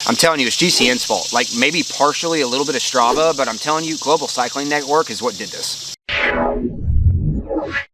I'm telling you, it's GCN's fault. Like maybe partially a little bit of Strava, but I'm telling you, Global Cycling Network is what did this.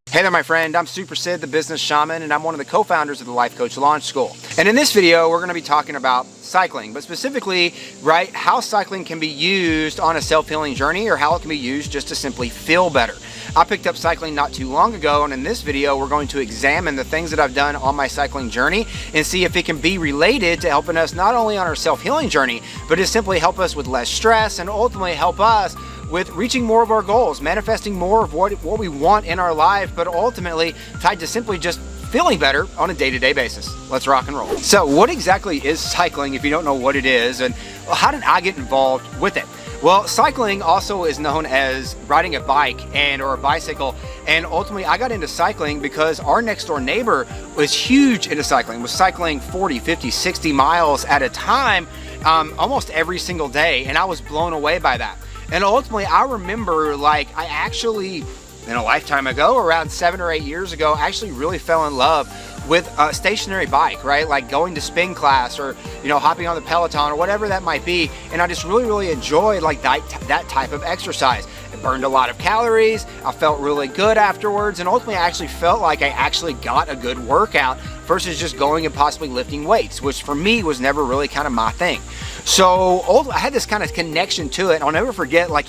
Hey there, my friend. I'm Super Sid, the business shaman, and I'm one of the co-founders of the Life Coach Launch School. And in this video, we're going to be talking about cycling, but specifically, right, how cycling can be used on a self-healing journey, or how it can be used just to simply feel better. I picked up cycling not too long ago, and in this video, we're going to examine the things that I've done on my cycling journey and see if it can be related to helping us not only on our self-healing journey, but to simply help us with less stress and ultimately help us with reaching more of our goals, manifesting more of what we want in our life, but ultimately tied to simply just feeling better on a day-to-day basis. Let's rock and roll. So what exactly is cycling if you don't know what it is, and how did I get involved with it? Well, cycling also is known as riding a bike or a bicycle, and ultimately I got into cycling because our next door neighbor was huge into cycling, was cycling 40, 50, 60 miles at a time, almost every single day, and I was blown away by that. And ultimately, I remember, like, I actually, in a lifetime ago, around 7 or 8 years ago, actually really fell in love with a stationary bike, right? Like going to spin class or, you know, hopping on the Peloton or whatever that might be. And I just really enjoyed like that type of exercise. It burned a lot of calories. I felt really good afterwards. And ultimately, I actually felt like I actually got a good workout versus just going and possibly lifting weights, which for me was never really kind of my thing. So I had this kind of connection to it. I'll never forget, like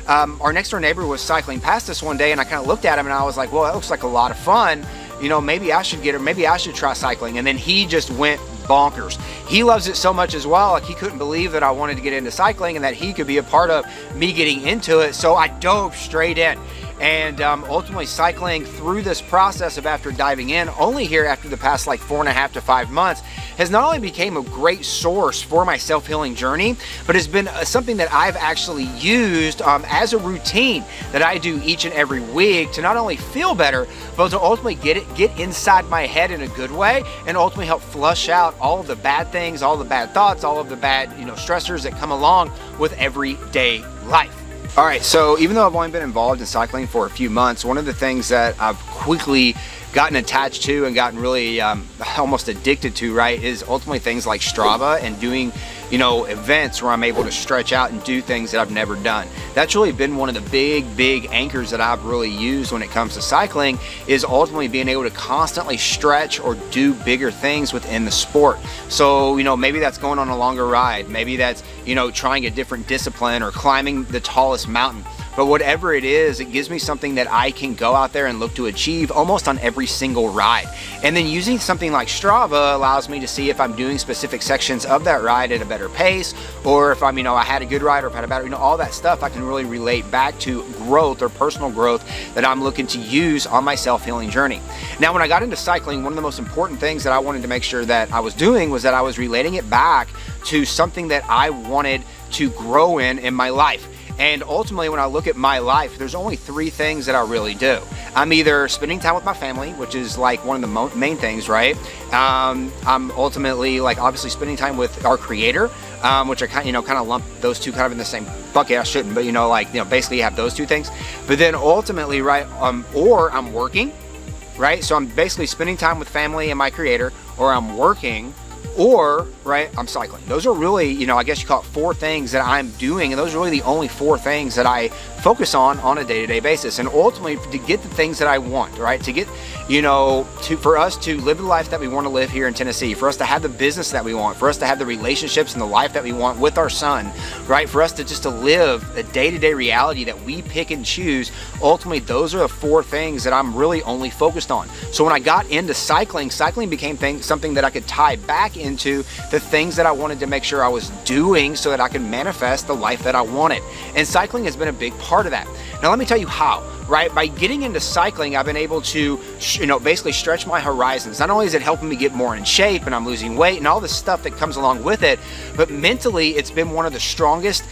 our next door neighbor was cycling past us one day, and I kind of looked at him and I was like, well, that looks like a lot of fun. You know, maybe I should get it. Maybe I should try cycling. And then he just went bonkers. He loves it so much as well. Like he couldn't believe that I wanted to get into cycling and that he could be a part of me getting into it. So I dove straight in. And ultimately cycling through this process of after diving in, only here after the past like 4.5 to 5 months, has not only became a great source for my self-healing journey, but has been something that I've actually used as a routine that I do each and every week to not only feel better, but to ultimately get inside my head in a good way and ultimately help flush out all of the bad things, all the bad thoughts, all of the bad, stressors that come along with everyday life. All right, so even though I've only been involved in cycling for a few months, one of the things that I've quickly gotten attached to and gotten really almost addicted to, right, is ultimately things like Strava and doing, events where I'm able to stretch out and do things that I've never done. That's really been one of the big anchors that I've really used when it comes to cycling, is ultimately being able to constantly stretch or do bigger things within the sport. So, maybe that's going on a longer ride. Maybe that's, trying a different discipline or climbing the tallest mountain. But whatever it is, it gives me something that I can go out there and look to achieve almost on every single ride. And then using something like Strava allows me to see if I'm doing specific sections of that ride at a better pace, or if I'm, I had a good ride or if I had a bad, all that stuff I can really relate back to growth or personal growth that I'm looking to use on my self-healing journey. Now, when I got into cycling, one of the most important things that I wanted to make sure that I was doing was that I was relating it back to something that I wanted to grow in my life. And ultimately, when I look at my life, there's only 3 things that I really do. I'm either spending time with my family, which is like one of the main things, right? I'm ultimately like obviously spending time with our creator, which I kind of lump those two kind of in the same bucket. I shouldn't, but basically you have those 2 things. But then ultimately, right, or I'm working, right? So I'm basically spending time with family and my creator, or I'm working, or, right, I'm cycling. Those are really, I guess you call it 4 things that I'm doing, and those are really the only 4 things that I focus on a day-to-day basis. And ultimately, to get the things that I want, right, to get, for us to live the life that we want to live here in Tennessee, for us to have the business that we want, for us to have the relationships and the life that we want with our son, right, for us to live a day-to-day reality that we pick and choose, ultimately, those are the 4 things that I'm really only focused on. So when I got into cycling became something that I could tie back into the things that I wanted to make sure I was doing so that I could manifest the life that I wanted. And cycling has been a big part of that. Now let me tell you how, right? By getting into cycling, I've been able to, basically stretch my horizons. Not only is it helping me get more in shape and I'm losing weight and all this stuff that comes along with it, but mentally it's been one of the strongest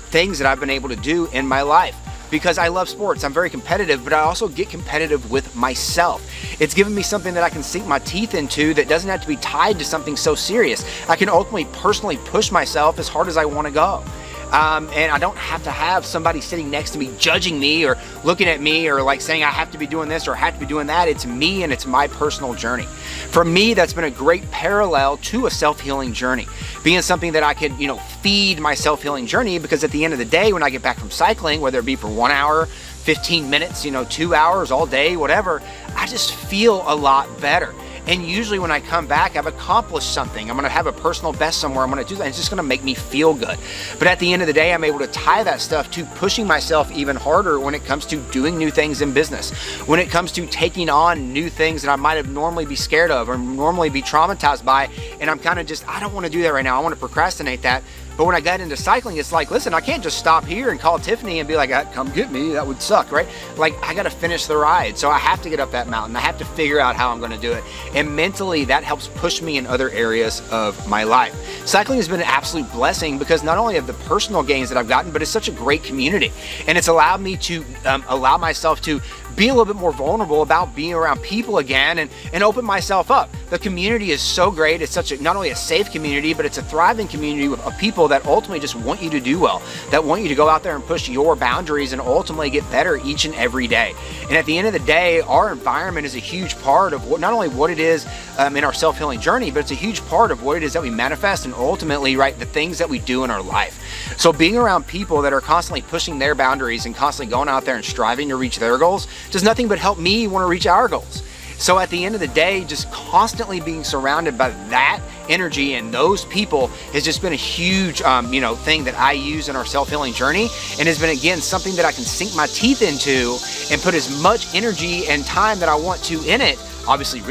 things that I've been able to do in my life. Because I love sports, I'm very competitive, but I also get competitive with myself. It's given me something that I can sink my teeth into that doesn't have to be tied to something so serious. I can ultimately personally push myself as hard as I want to go. And I don't have to have somebody sitting next to me judging me or looking at me or like saying I have to be doing this or I have to be doing that. It's me and it's my personal journey. For me, that's been a great parallel to a self-healing journey, being something that I could, feed my self-healing journey, because at the end of the day, when I get back from cycling, whether it be for 1 hour, 15 minutes, 2 hours, all day, whatever, I just feel a lot better. And usually when I come back, I've accomplished something. I'm gonna have a personal best somewhere. I'm gonna do that. And it's just gonna make me feel good. But at the end of the day, I'm able to tie that stuff to pushing myself even harder when it comes to doing new things in business. When it comes to taking on new things that I might have normally be scared of or normally be traumatized by. And I'm kind of just, I don't wanna do that right now. I wanna procrastinate that. But when I got into cycling, it's like, listen, I can't just stop here and call Tiffany and be like, come get me. That would suck, right? Like, I got to finish the ride. So I have to get up that mountain. I have to figure out how I'm going to do it. And mentally, that helps push me in other areas of my life. Cycling has been an absolute blessing because not only of the personal gains that I've gotten, but it's such a great community. And it's allowed me to allow myself to be a little bit more vulnerable about being around people again and open myself up. The community is so great. It's such a, not only a safe community, but it's a thriving community of people that ultimately just want you to do well, that want you to go out there and push your boundaries and ultimately get better each and every day. And at the end of the day, our environment is a huge part of what, not only what it is in our self-healing journey, but it's a huge part of what it is that we manifest and ultimately, right, the things that we do in our life. So being around people that are constantly pushing their boundaries and constantly going out there and striving to reach their goals does nothing but help me want to reach our goals. So at the end of the day, just constantly being surrounded by that energy and those people has just been a huge, thing that I use in our self-healing journey, and has been, again, something that I can sink my teeth into and put as much energy and time that I want to in it, obviously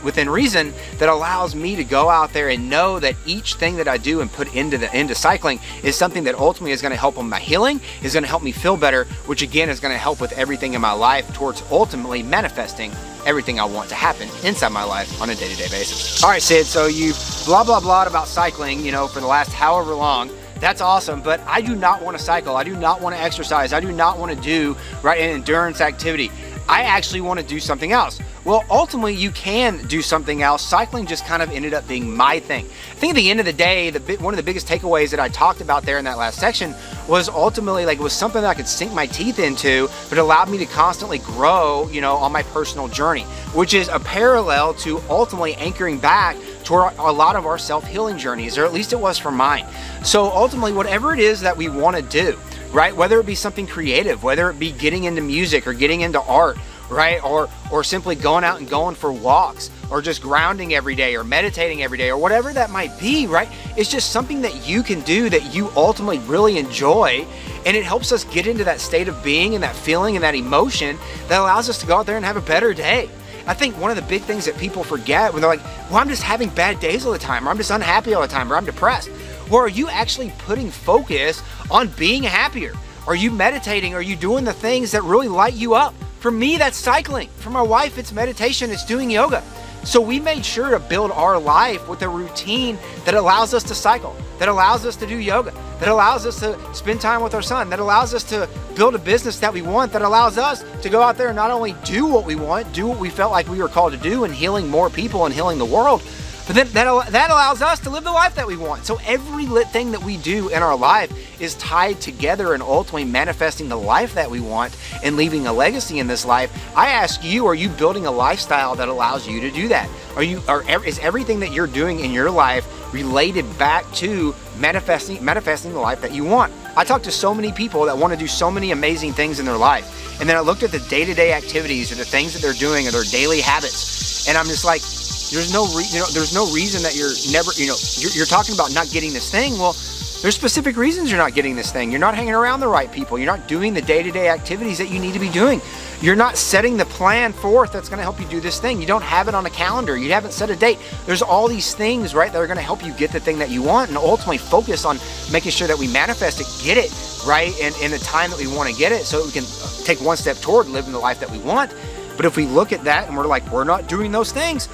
within reason, that allows me to go out there and know that each thing that I do and put into cycling is something that ultimately is going to help on my healing, is going to help me feel better, which again is going to help with everything in my life towards ultimately manifesting everything I want to happen inside my life on a day-to-day basis. All right, Sid, so you've blah, blah, blah about cycling, for the last however long. That's awesome, but I do not want to cycle. I do not want to exercise. I do not want to do, right, an endurance activity. I actually want to do something else. Well, ultimately, you can do something else. Cycling just kind of ended up being my thing. I think at the end of the day, one of the biggest takeaways that I talked about there in that last section was ultimately, like, it was something that I could sink my teeth into, but allowed me to constantly grow, on my personal journey, which is a parallel to ultimately anchoring back toward a lot of our self-healing journeys, or at least it was for mine. So ultimately, whatever it is that we want to do, right? Whether it be something creative, whether it be getting into music or getting into art, right? Or simply going out and going for walks, or just grounding every day or meditating every day, or whatever that might be, right? It's just something that you can do that you ultimately really enjoy. And it helps us get into that state of being and that feeling and that emotion that allows us to go out there and have a better day. I think one of the big things that people forget when they're like, well, I'm just having bad days all the time, or I'm just unhappy all the time, or I'm depressed. Or are you actually putting focus on being happier? Are you meditating? Are you doing the things that really light you up? For me, that's cycling. For my wife, it's meditation, it's doing yoga. So we made sure to build our life with a routine that allows us to cycle, that allows us to do yoga, that allows us to spend time with our son, that allows us to build a business that we want, that allows us to go out there and not only do what we want, do what we felt like we were called to do in healing more people and healing the world, but then that allows us to live the life that we want. So every thing that we do in our life is tied together and ultimately manifesting the life that we want and leaving a legacy in this life. I ask you, are you building a lifestyle that allows you to do that? Is everything that you're doing in your life related back to manifesting the life that you want? I talk to so many people that want to do so many amazing things in their life. And then I looked at the day-to-day activities or the things that they're doing or their daily habits. And I'm just like, there's no reason that you're never, you're talking about not getting this thing. Well, there's specific reasons you're not getting this thing. You're not hanging around the right people. You're not doing the day-to-day activities that you need to be doing. You're not setting the plan forth that's going to help you do this thing. You don't have it on a calendar. You haven't set a date. There's all these things, right, that are going to help you get the thing that you want and ultimately focus on making sure that we manifest it, get it, right, in the time that we want to get it so that we can take one step toward living the life that we want. But if we look at that and we're like, we're not doing those things,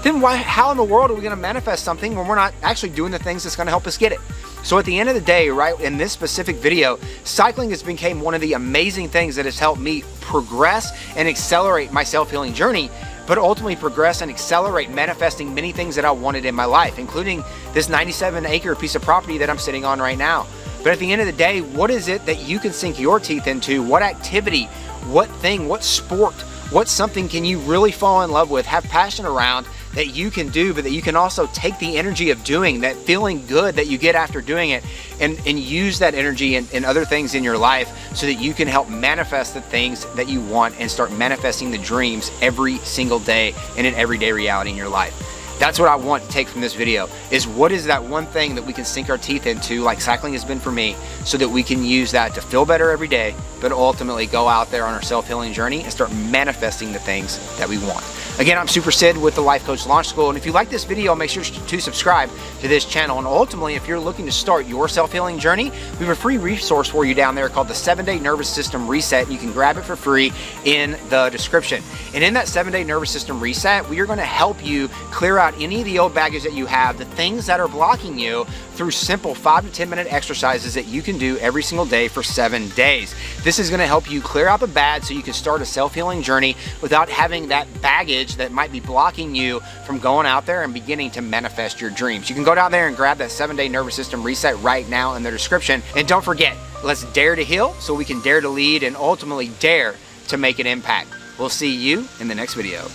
then how in the world are we going to manifest something when we're not actually doing the things that's going to help us get it? So at the end of the day, right, in this specific video, cycling has become one of the amazing things that has helped me progress and accelerate my self-healing journey, but ultimately progress and accelerate manifesting many things that I wanted in my life, including this 97-acre piece of property that I'm sitting on right now. But at the end of the day, what is it that you can sink your teeth into? What activity, what thing, what sport, what something can you really fall in love with, have passion around, that you can do, but that you can also take the energy of doing, that feeling good that you get after doing it, and use that energy in other things in your life so that you can help manifest the things that you want and start manifesting the dreams every single day in an everyday reality in your life. That's what I want to take from this video, is what is that one thing that we can sink our teeth into, like cycling has been for me, so that we can use that to feel better every day, but ultimately go out there on our self-healing journey and start manifesting the things that we want. Again, I'm Super Sid with the Life Coach Launch School, and if you like this video, make sure to subscribe to this channel. And ultimately, if you're looking to start your self-healing journey, we have a free resource for you down there called the 7-Day Nervous System Reset. You can grab it for free in the description. And in that 7-Day Nervous System Reset, we are going to help you clear out any of the old baggage that you have, the things that are blocking you, through simple 5 to 10 minute exercises that you can do every single day for 7 days. This is going to help you clear out the bad so you can start a self-healing journey without having that baggage that might be blocking you from going out there and beginning to manifest your dreams. You can go down there and grab that 7-Day Nervous System Reset right now in the description. And don't forget, let's dare to heal so we can dare to lead and ultimately dare to make an impact. We'll see you in the next video.